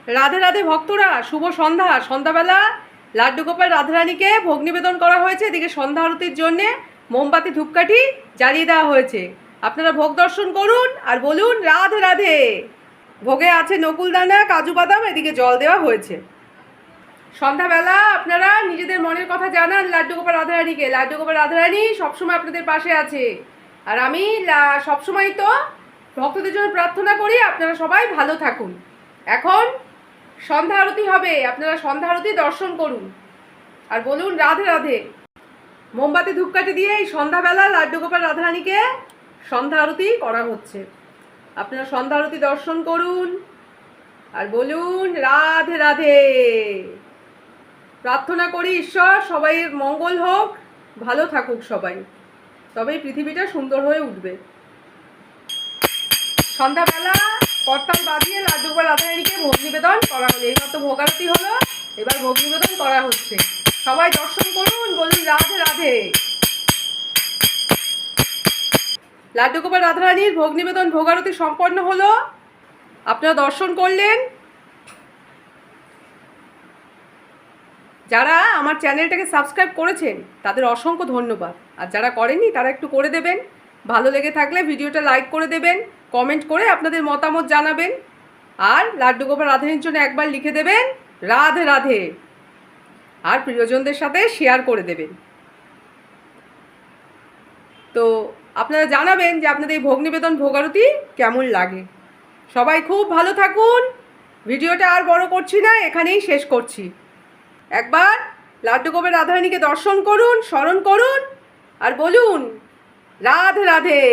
রাধে রাধে ভক্তরা, শুভ সন্ধ্যা। সন্ধ্যাবেলা লাড্ডু গোপাল রাধারানীকে ভোগ নিবেদন করা হয়েছে। এদিকে সন্ধ্যা আরতির জন্যে মোমবাতি ধূপকাঠি জ্বালিয়ে দেওয়া হয়েছে। আপনারা ভোগ দর্শন করুন আর বলুন রাধে রাধে। ভোগে আছে নকুলদানা, কাজু বাদাম, এদিকে জল দেওয়া হয়েছে। সন্ধ্যাবেলা আপনারা নিজেদের মনের কথা জানান লাড্ডু গোপাল রাধারানীকে। লাড্ডু গোপাল রাধারানী সবসময় আপনাদের পাশে আছে। আর আমি সবসময় তো ভক্তদের জন্য প্রার্থনা করি আপনারা সবাই ভালো থাকুন। এখন সন্ধ্যা আরতি হবে, আপনারা সন্ধ্যা আরতি দর্শন করুন আর বলুন রাধে রাধে। মোমবাতি ধূপকাঠি দিয়ে এই সন্ধ্যাবেলা লাড্ডু গোপাল রাধারানীকে সন্ধ্যা আরতি করা হচ্ছে। আপনারা সন্ধ্যা আরতি দর্শন করুন আর বলুন রাধে রাধে। প্রার্থনা করি ঈশ্বর সবাইয়ের মঙ্গল হোক, ভালো থাকুক সবাই, তবেই পৃথিবীটা সুন্দর হয়ে উঠবে। সন্ধ্যাবেলা করতাল বাজিয়ে লাড্ডু গোপাল রাধারানীকে ভোগ নিবেদন করা হলো। এইমাত্র ভোগ আরতি হলো, এবার ভোগ নিবেদন করা হচ্ছে। সবাই দর্শন করুন, বলুন রাধে রাধে। লাড্ডু গোপাল রাধারানীর ভোগ নিবেদন ভোগ আরতি সম্পন্ন হলো, আপনারা দর্শন করলেন। যারা আমার চ্যানেলটাকে সাবস্ক্রাইব করেছেন তাদের অসংখ্য ধন্যবাদ, আর যারা করেননি তারা একটু করে দেবেন। ভালো লেগে থাকলে ভিডিওটা লাইক করে দেবেন, কমেন্ট করে আপনাদের মতামত জানাবেন, আর লাড্ডু গোপাল রাধারানীর জন্য একবার লিখে দেবেন রাধে রাধে, আর প্রিয়জনদের সাথে শেয়ার করে দেবেন। তো আপনারা জানাবেন যে আপনাদের এই ভোগ নিবেদন ভোগ আরতি কেমন লাগে। সবাই খুব ভালো থাকুন। ভিডিওটা আর বড় করছি না, এখানেই শেষ করছি। একবার লাড্ডু গোপাল রাধারানীকে দর্শন করুন, স্মরণ করুন আর বলুন রাধে রাধে।